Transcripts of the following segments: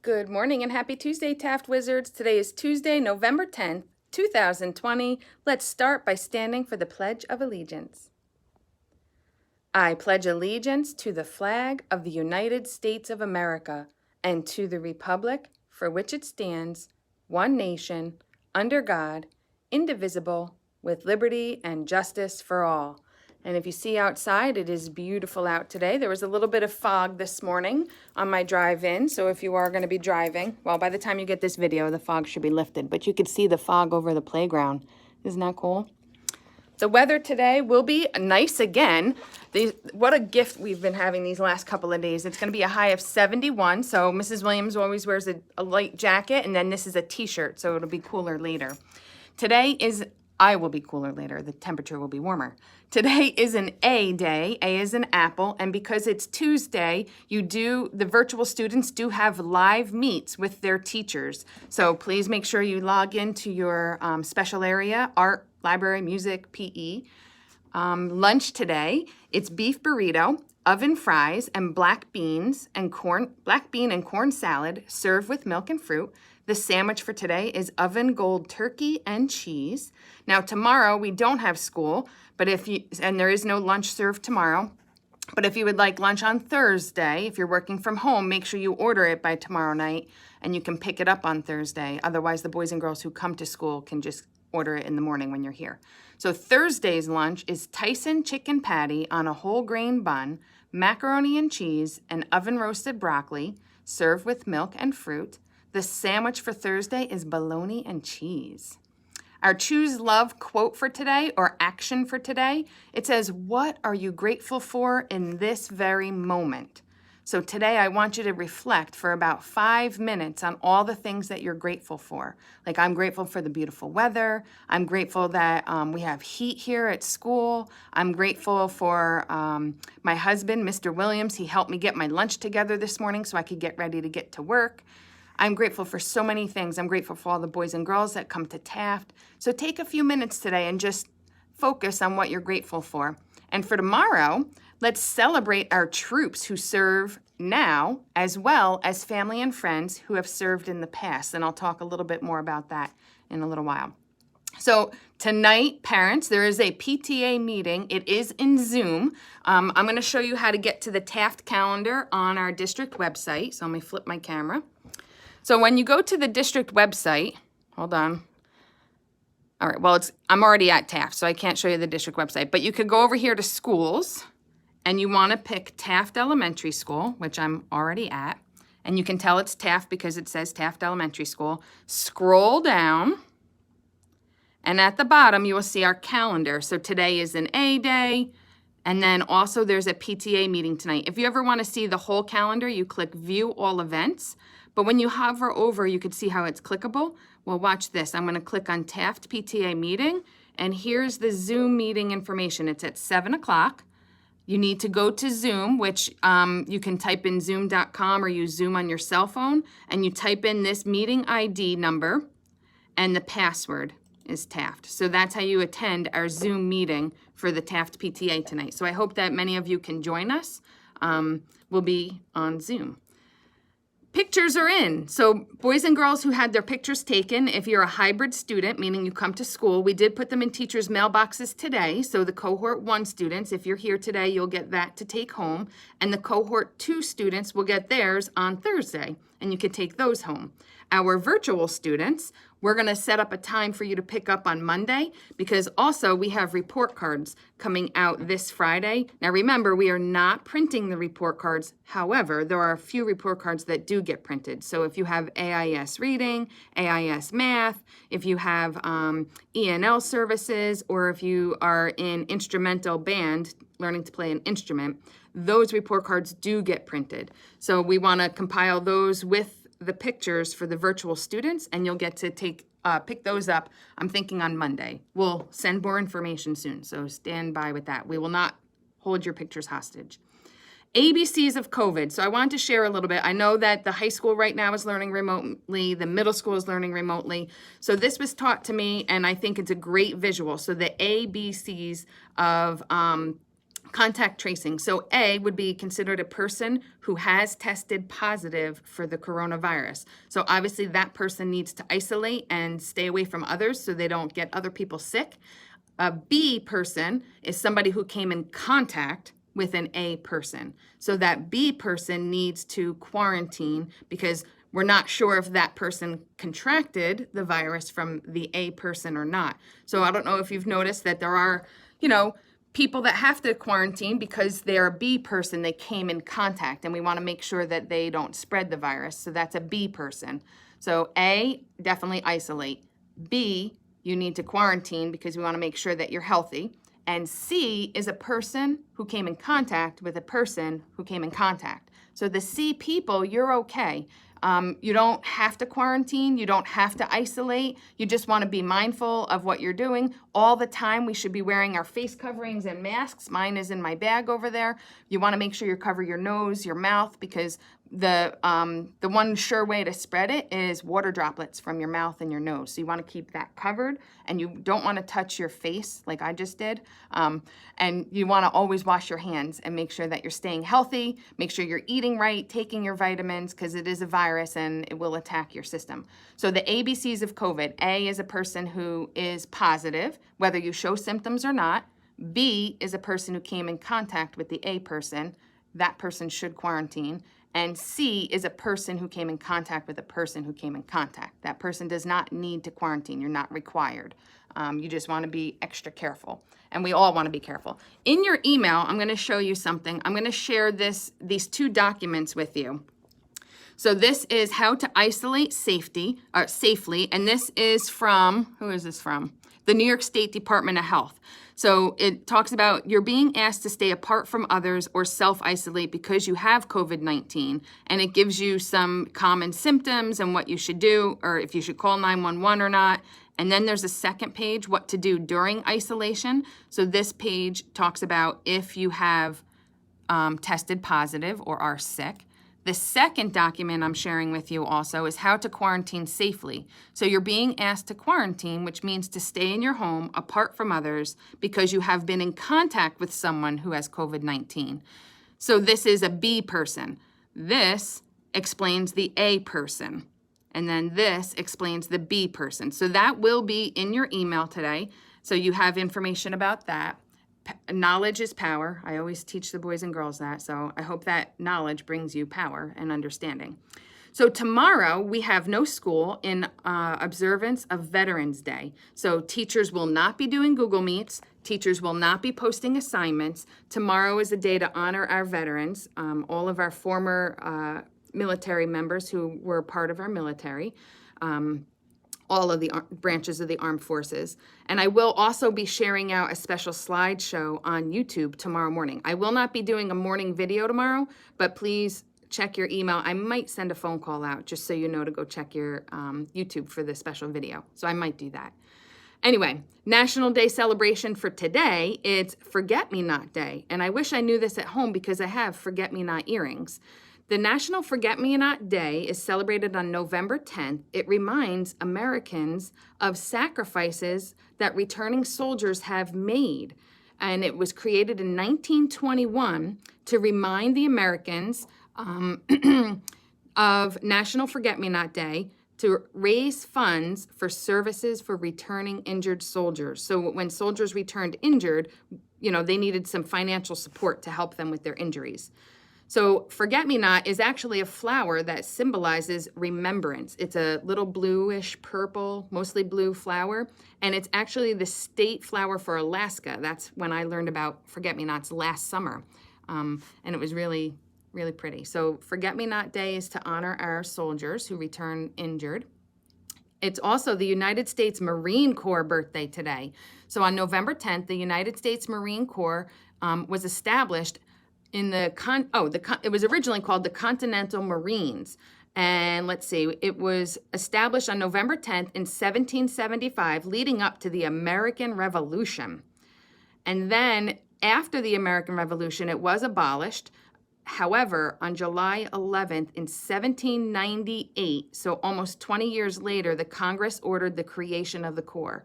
Good morning and happy Tuesday, Taft Wizards. Today is Tuesday, November 10th, 2020. Let's start by standing for the Pledge of Allegiance. I pledge allegiance to the flag of the United States of America and to the republic for which it stands, one nation, under God, indivisible, with liberty and justice for all. And if you see outside, it is beautiful out today. There was a little bit of fog this morning on my drive in. So if you are going to be driving, well, by the time you get this video, the fog should be lifted. But you could see the fog over the playground. Isn't that cool? The weather today will be nice again. What a gift we've been having these last couple of days. It's going to be a high of 71. So Mrs. Williams always wears a light jacket, and then this is a t-shirt, so it'll be cooler later. I will be cooler later. The temperature will be warmer. Today is an A day. A is an apple. And because it's Tuesday, the virtual students do have live meets with their teachers. So please make sure you log into your special area, art, library, music, PE. Lunch today, it's beef burrito, oven fries, and black bean and corn salad served with milk and fruit. The sandwich for today is oven gold turkey and cheese. Now tomorrow we don't have school, and there is no lunch served tomorrow. But if you would like lunch on Thursday, if you're working from home, make sure you order it by tomorrow night and you can pick it up on Thursday. Otherwise, the boys and girls who come to school can just order it in the morning when you're here. So Thursday's lunch is Tyson chicken patty on a whole grain bun, macaroni and cheese, and oven roasted broccoli, served with milk and fruit. The sandwich for Thursday is bologna and cheese. Our Choose Love quote for today, or action for today, it says, "What are you grateful for in this very moment?" So today I want you to reflect for about 5 minutes on all the things that you're grateful for. Like, I'm grateful for the beautiful weather. I'm grateful that we have heat here at school. I'm grateful for my husband, Mr. Williams. He helped me get my lunch together this morning so I could get ready to get to work. I'm grateful for so many things. I'm grateful for all the boys and girls that come to Taft. So take a few minutes today and just focus on what you're grateful for. And for tomorrow, let's celebrate our troops who serve now, as well as family and friends who have served in the past. And I'll talk a little bit more about that in a little while. So tonight, parents, there is a PTA meeting. It is in Zoom. I'm going to show you how to get to the Taft calendar on our district website. So let me flip my camera. So when you go to the district website, hold on. All right, well, I'm already at Taft, so I can't show you the district website. But you could go over here to schools, and you want to pick Taft Elementary School, which I'm already at. And you can tell it's Taft because it says Taft Elementary School. Scroll down, and at the bottom, you will see our calendar. So today is an A day, and then also there's a PTA meeting tonight. If you ever want to see the whole calendar, you click View All Events. But when you hover over, you can see how it's clickable. Well, watch this. I'm going to click on Taft PTA meeting, and here's the Zoom meeting information. It's at 7 o'clock. You need to go to Zoom, which you can type in zoom.com or use Zoom on your cell phone, and you type in this meeting ID number, and the password is Taft. So that's how you attend our Zoom meeting for the Taft PTA tonight. So I hope that many of you can join us. We'll be on Zoom. Pictures are in. So boys and girls who had their pictures taken, if you're a hybrid student, meaning you come to school, we did put them in teachers' mailboxes today. So the cohort 1 students, if you're here today, you'll get that to take home. And the cohort 2 students will get theirs on Thursday, and you can take those home. Our virtual students, we're going to set up a time for you to pick up on Monday, because also we have report cards coming out this Friday. Now remember, we are not printing the report cards. However, there are a few report cards that do get printed. So if you have AIS reading, AIS math, if you have ENL services, or if you are in instrumental band, learning to play an instrument, those report cards do get printed. So we want to compile those with the pictures for the virtual students, and you'll get to pick those up, I'm thinking on Monday. We'll send more information soon, so stand by with that. We will not hold your pictures hostage. ABCs of COVID. So I wanted to share a little bit. I know that the high school right now is learning remotely. The middle school is learning remotely. So this was taught to me, and I think it's a great visual. So the ABCs of Contact tracing. So A would be considered a person who has tested positive for the coronavirus. So obviously that person needs to isolate and stay away from others so they don't get other people sick. A B person is somebody who came in contact with an A person. So that B person needs to quarantine because we're not sure if that person contracted the virus from the A person or not. So I don't know if you've noticed that there are, people that have to quarantine because they're a B person, they came in contact, and we want to make sure that they don't spread the virus. So that's a B person. So A, definitely isolate. B, you need to quarantine because we want to make sure that you're healthy. And C is a person who came in contact with a person who came in contact. So the C people, you're okay. You don't have to quarantine. You don't have to isolate. You just want to be mindful of what you're doing. All the time, we should be wearing our face coverings and masks. Mine is in my bag over there. You want to make sure you cover your nose, your mouth, because the one sure way to spread it is water droplets from your mouth and your nose. So you want to keep that covered, and you don't want to touch your face like I just did. And you want to always wash your hands and make sure that you're staying healthy. Make sure you're eating right, taking your vitamins, because it is a virus and it will attack your system. So the ABCs of COVID: A is a person who is positive, whether you show symptoms or not. B is a person who came in contact with the A person. That person should quarantine. And C is a person who came in contact with a person who came in contact. That person does not need to quarantine. You're not required. You just want to be extra careful. And we all want to be careful. In your email, I'm going to show you something. I'm going to share these two documents with you. So this is how to isolate safely. And this is from, who is this from? The New York State Department of Health. So it talks about you're being asked to stay apart from others or self-isolate because you have COVID-19. And it gives you some common symptoms and what you should do, or if you should call 911 or not. And then there's a second page, what to do during isolation. So this page talks about if you have tested positive or are sick. The second document I'm sharing with you also is how to quarantine safely. So you're being asked to quarantine, which means to stay in your home apart from others because you have been in contact with someone who has COVID-19. So this is a B person. This explains the A person. And then this explains the B person. So that will be in your email today. So you have information about that. Knowledge is power. I always teach the boys and girls that. So I hope that knowledge brings you power and understanding. So tomorrow we have no school in observance of Veterans Day. So teachers will not be doing Google Meets. Teachers will not be posting assignments. Tomorrow is a day to honor our veterans, all of our former military members who were part of our military. All of the branches of the armed forces. And I will also be sharing out a special slideshow on YouTube tomorrow morning. I will not be doing a morning video tomorrow, but please check your email. I might send a phone call out just so you know to go check your YouTube for the special video. So I might do that. Anyway, National Day celebration for today, it's Forget-Me-Not Day. And I wish I knew this at home because I have forget-me-not earrings. The National Forget-Me-Not Day is celebrated on November 10th. It reminds Americans of sacrifices that returning soldiers have made. And it was created in 1921 to remind the Americans of National Forget-Me-Not Day to raise funds for services for returning injured soldiers. So when soldiers returned injured, they needed some financial support to help them with their injuries. So forget-me-not is actually a flower that symbolizes remembrance. It's a little bluish purple, mostly blue flower, and it's actually the state flower for Alaska. That's when I learned about forget-me-nots last summer, and it was really, really pretty. So Forget-Me-Not Day is to honor our soldiers who return injured. It's also the United States Marine Corps birthday today. So on November 10th, the United States Marine Corps was established in it was originally called the Continental Marines. And let's see, it was established on November 10th in 1775, leading up to the American Revolution. And then after the American Revolution, it was abolished. However, on July 11th in 1798, so almost 20 years later, the Congress ordered the creation of the Corps.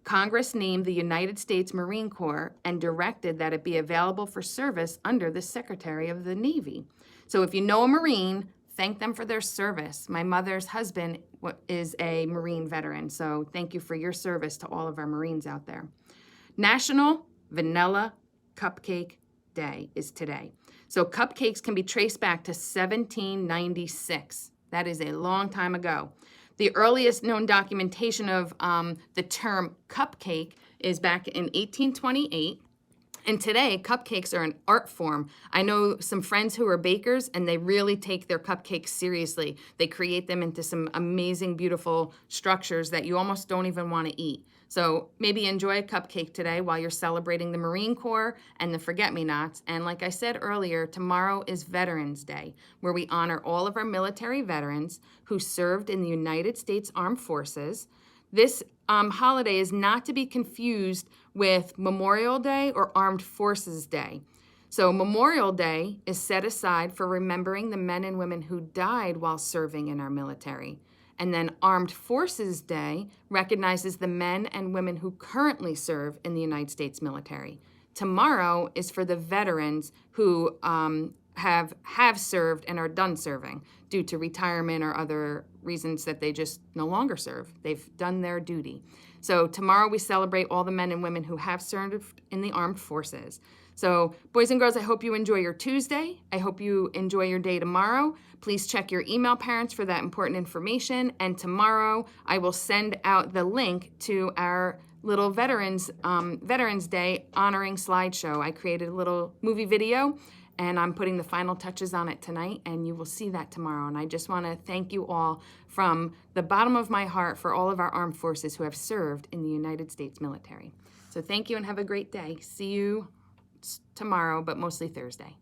Congress named the United States Marine Corps and directed that it be available for service under the Secretary of the Navy. So if you know a Marine, thank them for their service. My mother's husband is a Marine veteran, so thank you for your service to all of our Marines out there. National Vanilla Cupcake Day is today. So cupcakes can be traced back to 1796. That is a long time ago. The earliest known documentation of the term cupcake is back in 1828. And today, cupcakes are an art form. I know some friends who are bakers, and they really take their cupcakes seriously. They create them into some amazing, beautiful structures that you almost don't even want to eat. So maybe enjoy a cupcake today while you're celebrating the Marine Corps and the Forget-Me-Nots. And like I said earlier, tomorrow is Veterans Day, where we honor all of our military veterans who served in the United States Armed Forces. This holiday is not to be confused with Memorial Day or Armed Forces Day. So Memorial Day is set aside for remembering the men and women who died while serving in our military. And then Armed Forces Day recognizes the men and women who currently serve in the United States military. Tomorrow is for the veterans who have served and are done serving due to retirement or other reasons that they just no longer serve. They've done their duty. So tomorrow we celebrate all the men and women who have served in the armed forces. So boys and girls, I hope you enjoy your Tuesday. I hope you enjoy your day tomorrow. Please check your email, parents, for that important information. And tomorrow I will send out the link to our little Veterans Day honoring slideshow. I created a little movie video, and I'm putting the final touches on it tonight, and you will see that tomorrow. And I just want to thank you all from the bottom of my heart for all of our armed forces who have served in the United States military. So thank you and have a great day. See you tomorrow, but mostly Thursday.